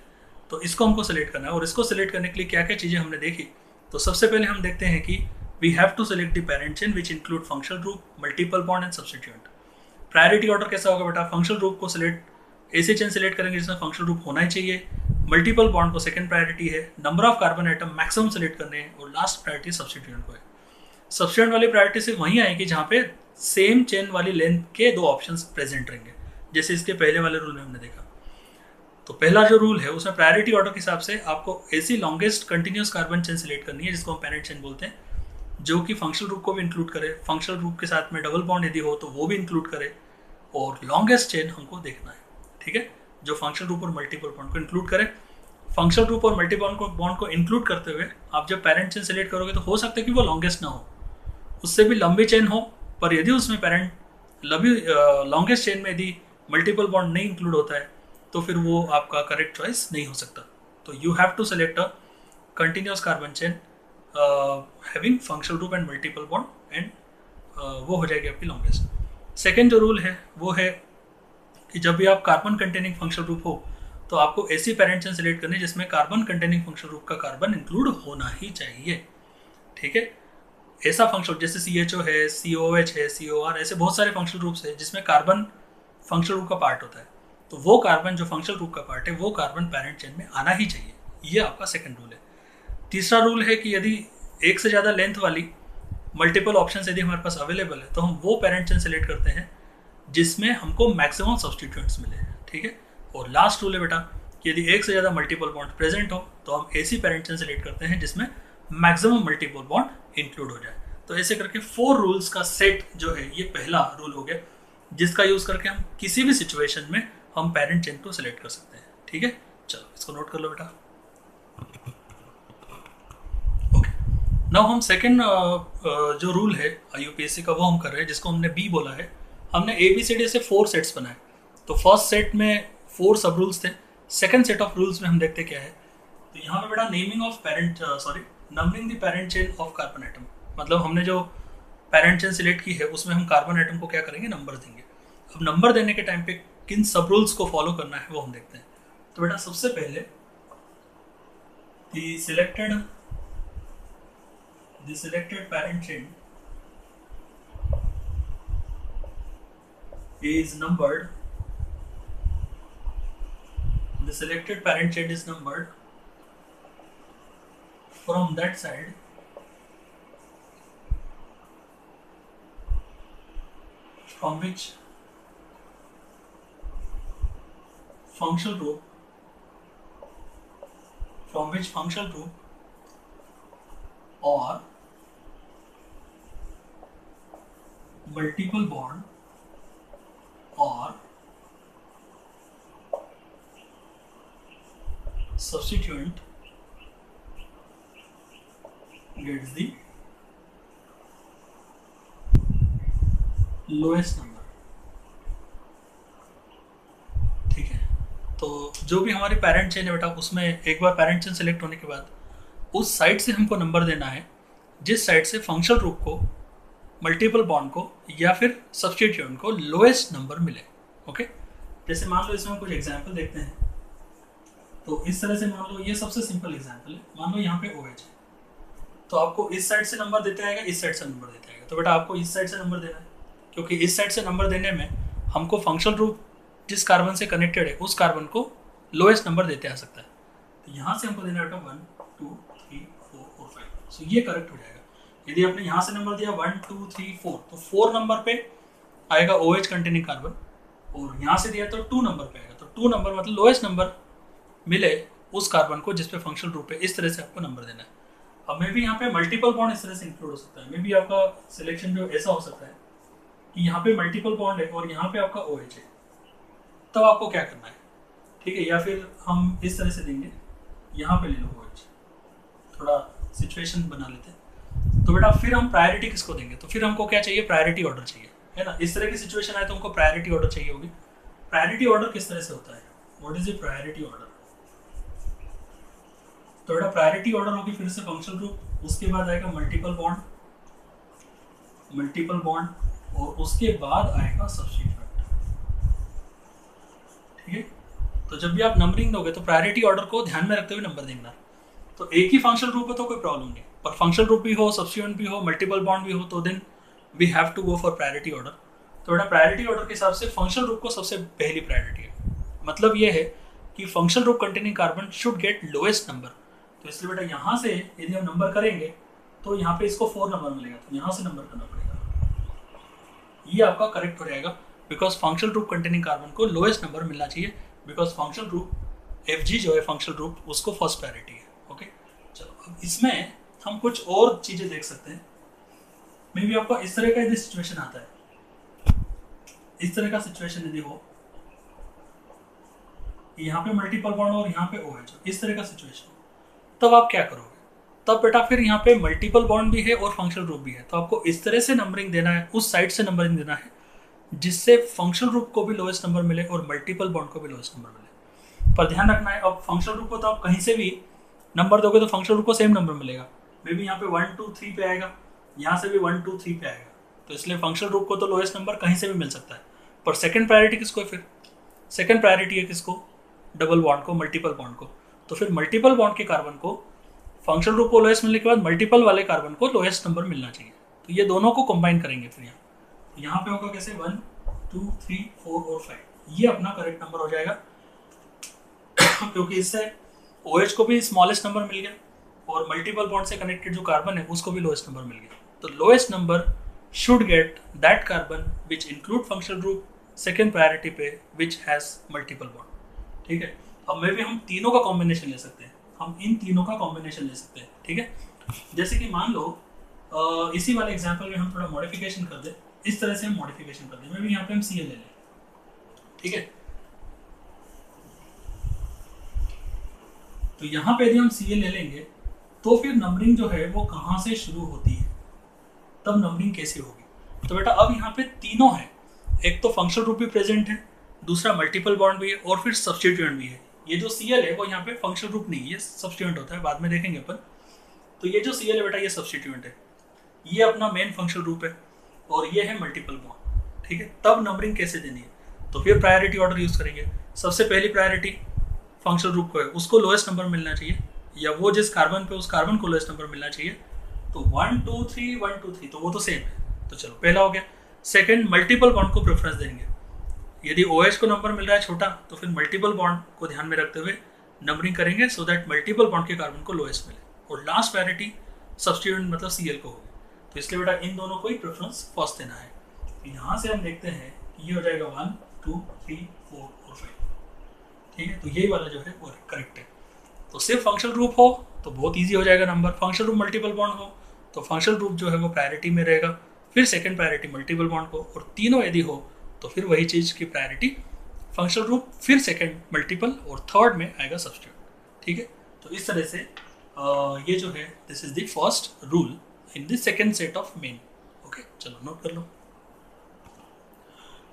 तो इसको हमको सिलेक्ट करना है, और इसको सिलेक्ट करने के लिए क्या क्या चीज़ें हमने देखी। तो सबसे पहले हम देखते हैं कि we have to select the parent chain which include functional group, multiple bond and substituent. Priority order कैसा होगा बेटा, फंक्शनल ग्रुप को सिलेक्ट ऐसे चेन सिलेक्ट करेंगे जिसमें फंक्शनल ग्रुप होना ही चाहिए, मल्टीपल बॉन्ड को सेकंड प्रायोरिटी है, number of carbon atom maximum select करने हैं, और लास्ट प्रायोरिटी सब्स्टिट्यूएंट को है। सब्स्टिट्यूएंट वाली प्रायोरिटी सिर्फ वहीं आएगी जहाँ पे सेम चेन वाली लेंथ के 2 ऑप्शंस प्रेजेंट रहेंगे, जैसे इसके पहले वाले रूल में हमने देखा। तो पहला जो रूल है उसमें प्रायोरिटी ऑर्डर के हिसाब से आपको ऐसी longest continuous carbon chain select करनी है जिसको हम पैरेंट चेन बोलते हैं, जो कि फंक्शनल ग्रुप को भी इंक्लूड करे, फंक्शनल ग्रुप के साथ में डबल बॉन्ड यदि हो तो वो भी इंक्लूड करे, और लॉन्गेस्ट चेन हमको देखना है, ठीक है, जो फंक्शनल ग्रुप और मल्टीपल बॉन्ड को इंक्लूड करे। फंक्शनल ग्रुप और मल्टीपल बॉन्ड को इंक्लूड करते हुए आप जब पैरेंट चेन सेलेक्ट करोगे तो हो सकता है कि वो लॉन्गेस्ट ना हो, उससे भी लंबी चेन हो, पर यदि उसमें लॉन्गेस्ट चेन में यदि मल्टीपल बॉन्ड नहीं इंक्लूड होता है तो फिर वो आपका करेक्ट चॉइस नहीं हो सकता। तो you have to select a continuous carbon chain having functional group and multiple bond and वो हो जाएगी आपकी लॉन्गेस्ट। सेकेंड जो रूल है वो है कि जब भी आप कार्बन कंटेनिंग फंक्शनल ग्रुप हो तो आपको ऐसी पेरेंट चेन सेलेक्ट करनी है जिसमें कार्बन कंटेनिंग फंक्शनल ग्रुप का कार्बन इंक्लूड होना ही चाहिए। ठीक है, ऐसा फंक्शनल जैसे CHO है, COH है, COR, ऐसे बहुत सारे फंक्शनल ग्रुप्स है जिसमें कार्बन फंक्शनल ग्रुप का पार्ट होता है, तो वो कार्बन जो फंक्शनल ग्रुप का पार्ट है वो कार्बन पेरेंट चेन में आना ही चाहिए। ये आपका सेकंड रूल है। तीसरा रूल है कि यदि एक से ज़्यादा लेंथ वाली मल्टीपल ऑप्शन यदि हमारे पास अवेलेबल है तो हम वो पेरेंट चेन सेलेक्ट करते हैं जिसमें हमको मैक्सिमम सब्सटीट्यूएंट्स मिले। ठीक है, और लास्ट रूल है बेटा कि यदि एक से ज़्यादा मल्टीपल बॉन्ड प्रेजेंट हो तो हम ऐसी पेरेंट चेन सेलेक्ट करते हैं जिसमें मैक्सिमम मल्टीपल बॉन्ड इंक्लूड हो जाए। तो ऐसे करके 4 रूल्स का सेट जो है ये पहला रूल हो गया जिसका यूज़ करके हम किसी भी सिचुएशन में हम पेरेंट चेन को सिलेक्ट कर सकते हैं। ठीक है, चलो इसको नोट कर लो बेटा। ओके, नाउ हम सेकंड जो रूल है IUPAC का वो हम कर रहे हैं जिसको हमने B बोला है। हमने ABCD से 4 सेट्स बनाए, तो फर्स्ट सेट में 4 सब रूल्स थे। सेकंड सेट ऑफ रूल्स में हम देखते क्या है, तो यहाँ पे बेटा naming of parent numbering the parent chain of carbon atom, मतलब हमने जो पेरेंट चेन सिलेक्ट की है उसमें हम कार्बन एटम को क्या करेंगे, नंबर देंगे। अब नंबर देने के टाइम पे किन सब रूल्स को फॉलो करना है वो हम देखते हैं। तो बेटा सबसे पहले the selected parent chain is numbered. The selected parent chain is numbered from that side from which functional group or multiple bond or substituent gets the lowest number। ठीक है, तो जो भी हमारी पेरेंट चेन है बेटा उसमें एक बार पेरेंट चेन सेलेक्ट होने के बाद उस साइड से हमको नंबर देना है जिस साइड से फंक्शनल ग्रुप को, मल्टीपल बॉन्ड को या फिर सब्स्टिट्यूएंट को लोएस्ट नंबर मिले। ओके, जैसे मान लो इसमें कुछ एग्जांपल देखते हैं। तो इस तरह से मान लो ये सबसे सिंपल एग्जांपल है। मान लो यहाँ पे OH है, तो आपको इस साइड से नंबर देते आएगा, इस साइड से नंबर देते आएगा। तो बेटा आपको इस साइड से नंबर देना है क्योंकि इस साइड से नंबर देने में हमको फंक्शनल ग्रुप जिस कार्बन से कनेक्टेड है उस कार्बन को लोएस्ट नंबर देते आ सकता है। तो यहाँ से हमको देना बेटा 1 2 3 4 और 5। सो ये करेक्ट हो जाएगा। यदि आपने यहाँ से नंबर दिया 1 2 3 4 तो 4 नंबर पे आएगा OH कंटेनिंग कार्बन, और यहाँ से दिया तो 2 नंबर पे आएगा। तो 2 नंबर मतलब लोएस्ट नंबर मिले उस कार्बन को जिस पे फंक्शनल ग्रुप है। इस तरह से आपको नंबर देना है। अब मे भी यहाँ पे मल्टीपल बॉन्ड इस तरह से इंक्लूड हो सकता है। मे भी आपका सिलेक्शन जो ऐसा हो सकता है कि यहाँ पे मल्टीपल बॉन्ड है और यहाँ पे आपका OH है, तब आपको क्या करना है। ठीक है, या फिर हम इस तरह से देंगे, यहाँ पे ले लो OH, थोड़ा सिचुएशन बना लेते हैं। तो बेटा फिर हम प्रायोरिटी किसको देंगे, तो फिर हमको क्या चाहिए, प्रायोरिटी ऑर्डर चाहिए, है ना। इस तरह की सिचुएशन आए तो हमको प्रायोरिटी ऑर्डर चाहिए होगी। प्रायोरिटी ऑर्डर किस तरह से होता है, what is the priority order. तो बेटा प्रायोरिटी ऑर्डर होगी फिर से फंक्शनल ग्रुप, उसके बाद आएगा मल्टीपल बॉन्ड और उसके बाद आएगा सब्स्टिट्यूएंट। ठीक है, तो जब भी आप नंबरिंग दोगे तो प्रायोरिटी ऑर्डर को ध्यान में रखते हुए नंबर देना। तो एक ही फंक्शनल ग्रुप है तो कोई प्रॉब्लम नहीं, पर फंक्शनल ग्रुप भी हो, सब्स्टिट्यूएंट भी हो, मल्टीपल बॉन्ड भी हो, तो then we have to go for priority order. तो बेटा प्रायोरिटी ऑर्डर के हिसाब से फंक्शनल ग्रुप को सबसे पहली प्रायोरिटी है। मतलब ये है कि functional group containing carbon should get lowest number. तो इसलिए बेटा यहाँ से यदि हम नंबर करेंगे तो यहाँ पे इसको 4 नंबर मिलेगा, तो यहाँ से नंबर करना पड़ेगा। ये आपका करेक्ट हो जाएगा because functional group containing carbon को लोएस्ट नंबर मिलना चाहिए, बिकॉज फंक्शनल ग्रुप FG जो है फंक्शनल ग्रुप उसको फर्स्ट प्रायोरिटी है। ओके, चलो अब इसमें हम कुछ और चीजें देख सकते हैं। मे भी आपको इस तरह का यदि सिचुएशन आता है, इस तरह का सिचुएशन यदि हो, यहाँ पे मल्टीपल बॉन्ड और यहाँ पे OH, इस तरह का सिचुएशन, तब आप क्या करोगे। तब बेटा फिर यहाँ पे मल्टीपल बॉन्ड भी है और फंक्शनल ग्रुप भी है, तो आपको इस तरह से नंबरिंग देना है, उस साइड से नंबरिंग देना है जिससे फंक्शनल ग्रुप को भी लोएस्ट नंबर मिले और मल्टीपल बॉन्ड को भी लोएस्ट नंबर मिले। पर ध्यान रखना है, अब फंक्शनल ग्रुप को तो आप कहीं से भी नंबर दोगे तो फंक्शनल ग्रुप को सेम नंबर मिलेगा, मे बी यहाँ पे 1 2 3 पे आएगा, यहाँ से भी 1 2 3 पे आएगा। तो इसलिए फंक्शनल ग्रुप को तो लोएस्ट नंबर कहीं से भी मिल सकता है, पर सेकंड प्रायोरिटी किसको है? फिर सेकंड प्रायोरिटी है किसको? डबल बॉन्ड को, मल्टीपल बॉन्ड को। तो फिर मल्टीपल बॉन्ड के कार्बन को फंक्शनल ग्रुप को लोएस्ट मिलने के बाद मल्टीपल वाले कार्बन को लोएस्ट नंबर मिलना चाहिए। तो ये दोनों को कंबाइन करेंगे फिर यहाँ पे होगा कैसे 1 2 3 4 और 5, ये अपना करेक्ट नंबर हो जाएगा क्योंकि इससे OH को भी स्मॉलेस्ट नंबर मिल गया और मल्टीपल बॉन्ड से कनेक्टेड जो कार्बन है उसको भी लोएस्ट नंबर मिल गया। तो lowest number should get that carbon which include functional group second priority पे विच हैज मल्टीपल बॉन्ड। ठीक है, अब में भी हम तीनों का कॉम्बिनेशन ले सकते हैं, हम इन तीनों का कॉम्बिनेशन ले सकते हैं। ठीक है, जैसे कि मान लो इसी वाले एग्जांपल में हम थोड़ा मॉडिफिकेशन कर दें, इस तरह से हम मॉडिफिकेशन कर दें, में भी यहाँ पे हम Cl ले लें। ठीक है, तो यहाँ पे यदि हम Cl ले लेंगे तो फिर नंबरिंग जो है वो कहाँ से शुरू होती है, तब नंबरिंग कैसे होगी? तो बेटा अब यहाँ पे तीनों है, एक तो फंक्शनल ग्रुप भी प्रेजेंट है, दूसरा मल्टीपल बॉन्ड भी है और फिर सब्स्टिट्यूएंट भी है। ये जो Cl है वो यहाँ पे फंक्शनल ग्रुप नहीं, ये सब्स्टिट्यूएंट होता है, बाद में देखेंगे अपन। तो ये जो Cl है बेटा ये सब्स्टिट्यूएंट है, ये अपना मेन फंक्शनल ग्रुप है और ये है मल्टीपल बॉन्ड। ठीक है, तब नंबरिंग कैसे देनी है? तो फिर प्रायोरिटी ऑर्डर यूज करेंगे। सबसे पहली प्रायोरिटी फंक्शनल ग्रुप को है, उसको लोएस्ट नंबर मिलना चाहिए, या वो जिस कार्बन पे उस कार्बन को लोएस्ट नंबर मिलना चाहिए। तो 1 2 3 1 2 3 तो वो तो सेम है, तो चलो पहला हो गया। सेकंड, मल्टीपल बॉन्ड को प्रेफरेंस देंगे। यदि OH को नंबर मिल रहा है छोटा तो फिर मल्टीपल बॉन्ड को ध्यान में रखते हुए नंबरिंग करेंगे सो दैट मल्टीपल बॉन्ड के कार्बन को लोएस्ट मिले। और लास्ट प्रायोरिटी सब्स्टिट्यूएंट मतलब Cl को होगी, तो इसलिए बेटा इन दोनों को ही प्रेफरेंस फर्स्ट देना है। तो यहाँ से हम देखते हैं कि ये हो जाएगा 1 2 3 4 और 5। ठीक है, तो यही वाला जो है वो करेक्ट है। तो सिर्फ फंक्शनल ग्रुप हो तो बहुत ईजी हो जाएगा number, functional group multiple bond हो तो फंक्शनल ग्रुप जो है वो प्रायोरिटी में रहेगा, फिर सेकंड प्रायोरिटी मल्टीपल बॉन्ड को, और तीनों यदि हो तो फिर वही चीज़ की प्रायोरिटी फंक्शनल ग्रुप, फिर सेकंड मल्टीपल और थर्ड में आएगा सब्स्टिट्यूट। ठीक है, तो इस तरह से ये जो है this is the first rule in the second set of main. Okay, चलो नोट कर लो।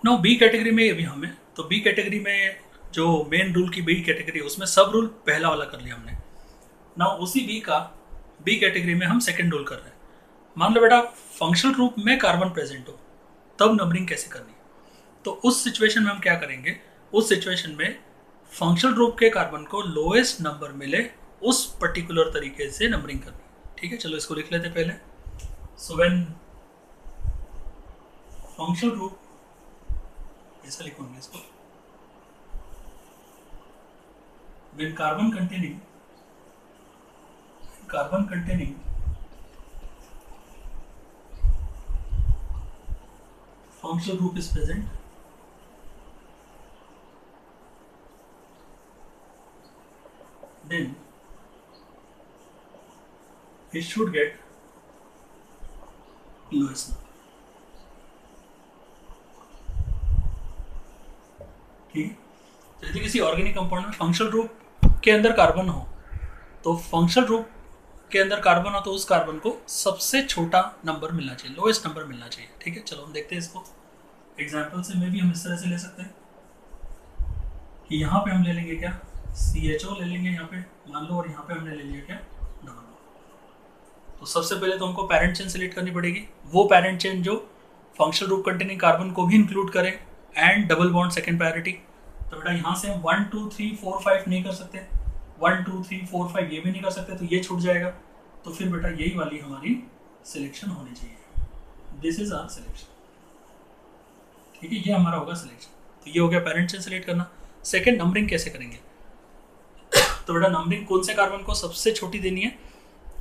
नाउ बी कैटेगरी में अभी हमें, तो बी कैटेगरी में जो मेन रूल की बी कैटेगरी है उसमें सब रूल पहला वाला कर लिया हमने। नाउ उसी बी कैटेगरी में हम सेकंड रूल कर रहे हैं। मान लो बेटा फंक्शनल ग्रुप में कार्बन प्रेजेंट हो, तब नंबरिंग कैसे करनी है? तो उस सिचुएशन में हम क्या करेंगे? उस सिचुएशन में फंक्शनल ग्रुप के कार्बन को लोएस्ट नंबर मिले उस पर्टिकुलर तरीके से नंबरिंग करनी। ठीक है, चलो इसको लिख लेते पहले। सो व्हेन फंक्शनल ग्रुप, ऐसा लिखूंगे इसको, when carbon containing functional group is present, then it should get lowest number. ठीक, तो यदि किसी ऑर्गेनिक कंपाउंड में फंक्शनल ग्रुप के अंदर कार्बन हो, तो फंक्शनल ग्रुप के अंदर कार्बन हो तो उस कार्बन को सबसे छोटा नंबर मिलना चाहिए, लोएस्ट नंबर मिलना चाहिए। ठीक है, चलो हम देखते हैं इसको एग्जांपल से। में भी हम इस तरह से ले सकते हैं कि यहाँ पे हम ले लेंगे क्या, CHO ले लेंगे यहाँ पे मान लो, और यहाँ पे हमने ले लिया क्या, डबल बॉन्ड। तो सबसे पहले तो हमको पैरेंट चेन सेलेक्ट करनी पड़ेगी, वो पैरेंट चेन जो फंक्शनल ग्रुप कंटेनिंग कार्बन को भी इंक्लूड करे and double bond second priority. तो बेटा यहाँ से हम 1 2 3 4 5 नहीं कर सकते, 1 2 3 4 5 ये भी नहीं कर सकते, तो ये छूट जाएगा। तो फिर बेटा यही वाली हमारी सिलेक्शन होनी चाहिए, दिस इज आवर सिलेक्शन। ठीक है, ये हमारा होगा सिलेक्शन। तो ये हो गया पैरेंट चेन सेलेक्ट करना। सेकेंड, नंबरिंग कैसे करेंगे? तो बेटा नंबरिंग कौन से कार्बन को सबसे छोटी देनी है,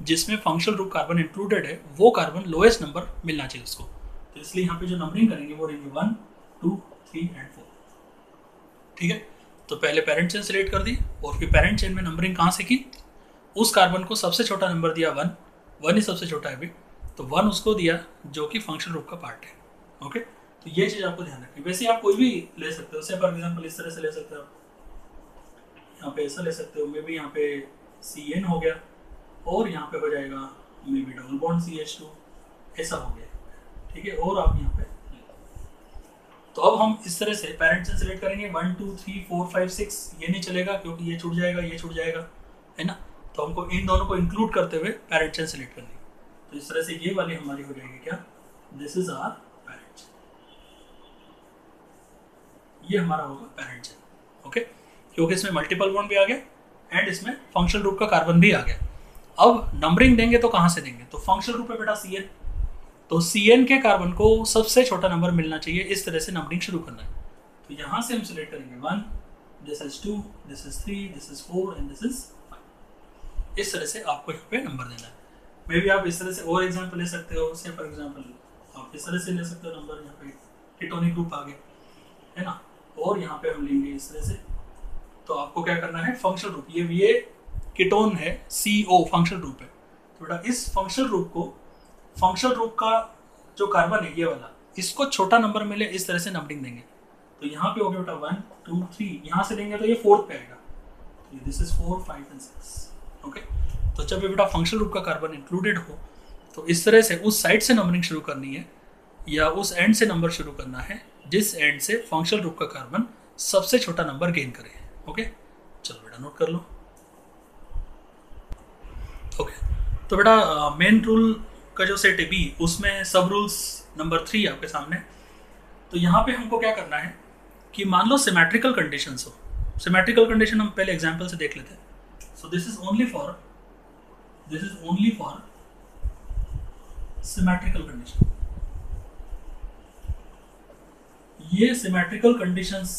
जिसमें फंक्शनल ग्रुप कार्बन इंक्लूडेड है, वो कार्बन लोएस्ट नंबर मिलना चाहिए उसको। तो इसलिए यहाँ पे जो नंबरिंग करेंगे वो रहेंगे 1 2 3 एंड 4। ठीक है, तो पहले पेरेंट चेन सेलेक्ट कर दी और फिर पेरेंट चेन में नंबरिंग कहाँ से की, उस कार्बन को सबसे छोटा नंबर दिया 1 ही सबसे छोटा है अभी, तो 1 उसको दिया जो कि फंक्शनल ग्रुप का पार्ट है। ओके, तो ये चीज़ आपको ध्यान रखनी। वैसे आप कोई भी ले सकते हो, जैसे फॉर एग्जाम्पल इस तरह से ले सकते हो, यहाँ पे ऐसा ले सकते हो, मे बी यहाँ पे CN हो गया और यहाँ पे हो जाएगा may be double bond CH2, ऐसा हो गया। ठीक है, और आप यहाँ पे, तो अब हम इस तरह से पेरेंट से सिलेक्ट करेंगे 1 2 3 4 5 6, ये नहीं चलेगा क्योंकि ये छूट जाएगा, ये छूट जाएगा, है ना। तो हमको इन दोनों को इंक्लूड करते हुए पैरेंट चेन सेलेक्ट करनी है। तो इस तरह से ये वाली हमारी हो जाएगी क्या, this is our parent chain, ये हमारा होगा पैरेंट चेन। ओके, क्योंकि इसमें मल्टीपल बॉन्ड भी आ गया एंड इसमें फंक्शनल ग्रुप का कार्बन भी आ गया। अब नंबरिंग देंगे तो कहाँ से देंगे, तो फंक्शनल ग्रुप है बेटा CN, तो CN के कार्बन को सबसे छोटा नंबर मिलना चाहिए, इस तरह से नंबरिंग शुरू करना है। तो यहाँ से हम सिलेक्ट करेंगे 1, this is 2, this is 3, this is 4 and this is 5। इस तरह से आपको यहाँ पे नंबर देना है। मे भी आप इस तरह से और एग्जाम्पल ले सकते हो, से फॉर एग्जाम्पल आप इस तरह से ले सकते हो नंबर, यहाँ पे कीटोनिक ग्रुप आ गया है ना, और यहाँ पे हम लेंगे इस तरह से। तो आपको क्या करना है, फंक्शनल ग्रुप, ये कीटोन है CO फंक्शनल ग्रुप है, तो बेटा इस फंक्शनल ग्रुप को, फंक्शनल ग्रुप का जो कार्बन है ये वाला, इसको छोटा नंबर मिले इस तरह से नंबरिंग देंगे। तो यहाँ पे हो गया बेटा 1 2 3, यहाँ से देंगे तो ये 4th पे आएगा, तो दिस इज 4 5 एंड 6। ओके, तो जब ये बेटा फंक्शनल ग्रुप का कार्बन इंक्लूडेड हो तो इस तरह से उस साइड से नंबरिंग शुरू करनी है या उस एंड से नंबर शुरू करना है जिस एंड से फंक्शनल ग्रुप का कार्बन सबसे छोटा नंबर गेन करे। ओके, चलो बेटा नोट कर लो। ओके, तो बेटा मेन रूल का जो सेट है B, उसमें सब रूल्स नंबर 3 आपके सामने। तो यहाँ पे हमको क्या करना है कि मान लो सिमेट्रिकल कंडीशंस हो, सिमेट्रिकल कंडीशन हम पहले एग्जांपल से देख लेते हैं। So this is only for symmetrical condition. ये सिमेट्रिकल कंडीशंस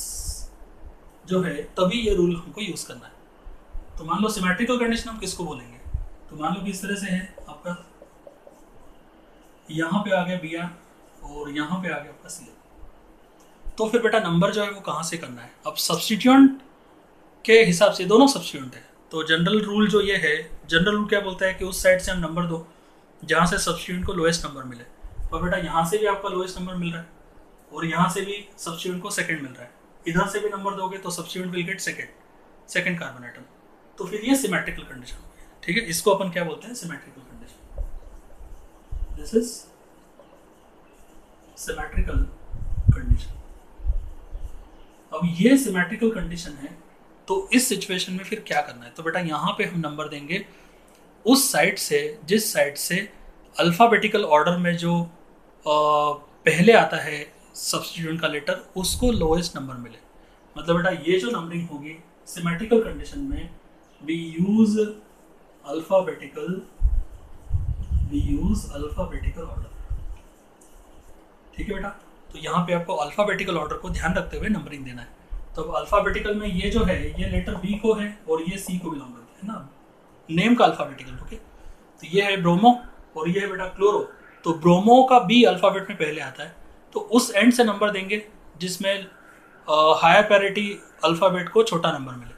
जो है तभी ये रूल हमको यूज करना है। तो मान लो सिमेट्रिकल कंडीशन हम किसको बोलेंगे, तो मान लो कि इस तरह से है आपका, यहाँ पे आ गया Br और यहाँ पे आ गया आपका Cl। तो फिर बेटा नंबर जो है वो कहाँ से करना है, अब सब्स्टिट्यूएंट के हिसाब से, दोनों सब्स्टिट्यूएंट है तो जनरल रूल जो ये है, जनरल रूल क्या बोलता है कि उस साइड से हम नंबर दो जहाँ से सब्स्टिट्यूएंट को लोएस्ट नंबर मिले। और बेटा यहाँ से भी आपका लोएस्ट नंबर मिल रहा है और यहाँ से भी सब्स्टिट्यूएंट को सेकंड मिल रहा है, इधर से भी नंबर दोगे तो substituent will get second carbon atom. तो फिर ये सिमेट्रिकल कंडीशन हो गया। ठीक है, इसको अपन क्या बोलते हैं, symmetrical condition. This is symmetrical condition. अब ये सिमेट्रिकल कंडीशन है, तो इस सिचुएशन में फिर क्या करना है, तो बेटा यहाँ पे हम नंबर देंगे उस साइड से जिस साइड से अल्फाबेटिकल ऑर्डर में जो पहले आता है सब्स्टिट्यूएंट का लेटर, उसको लोएस्ट नंबर मिले। मतलब बेटा ये जो नंबरिंग होगी सिमेट्रिकल कंडीशन में, वी यूज अल्फाबेटिकल ऑर्डर। ठीक है बेटा, तो यहाँ पे आपको अल्फाबेटिकल ऑर्डर को ध्यान रखते हुए नंबरिंग देना है। तो अल्फाबेटिकल में ये जो है ये लेटर B को है और ये C को बिलोंग करता है ना, नेम का अल्फाबेटिकल। ओके, तो ये है ब्रोमो और ये है बेटा क्लोरो। तो ब्रोमो का B अल्फाबेट में पहले आता है, तो उस एंड से नंबर देंगे जिसमें हायर पैरिटी अल्फाबेट को छोटा नंबर मिले।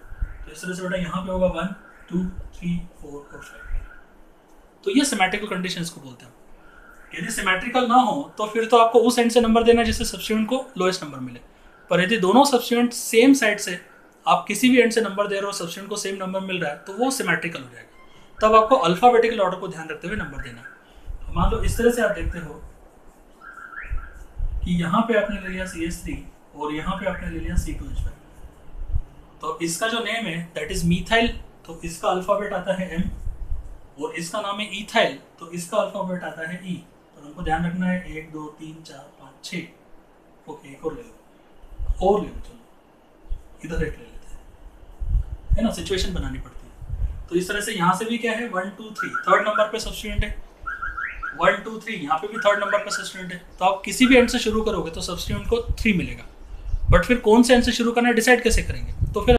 तो इस तरह से बेटा यहाँ पे होगा 1 2 3 4 और 5। तो ये सिमेट्रिकल कंडीशन को बोलते हैं। यदि सिमेट्रिकल ना हो तो फिर तो आपको उस एंड से नंबर देना है जिससे सब्स्टिट्यूएंट को लोएस्ट नंबर मिले। पर यदि दोनों सब्स्टिट्यूएंट सेम साइड से आप किसी भी एंड से नंबर दे रहे हो, सब्स्टिट्यूएंट को सेम नंबर मिल रहा है, तो वो सिमेट्रिकल हो जाएगा। तब आपको अल्फाबेटिकल ऑर्डर को ध्यान रखते हुए नंबर देना है। मान लो इस तरह से आप देखते हो कि यहाँ पे आपने ले लिया CH3 और यहाँ पे आपने ले लिया C2H5। तो इसका जो नेम है दैट इज मीथाइल, तो इसका अल्फाबेट आता है M, और इसका नाम है इथाइल, तो इसका अल्फाबेट आता है E। तो हमको ध्यान रखना है 1 2 3 4 5 6। ओके, एक और ले लो, चलो इधर एक ले लेते हैं, है ना, सिचुएशन बनानी पड़ती है। तो इस तरह से यहाँ से भी क्या है 1 2 3, थर्ड नंबर पे सब्स्टिट्यूएंट है, 1 2 3 यहाँ पे भी थर्ड नंबर पे सब्स्टिट्यूएंट है। तो आप किसी भी एंड से शुरू करोगे तो सब्स्टिट्यूएंट को 3 मिलेगा, बट फिर कौन से एंड से शुरू करना है डिसाइड कैसे करेंगे, तो फिर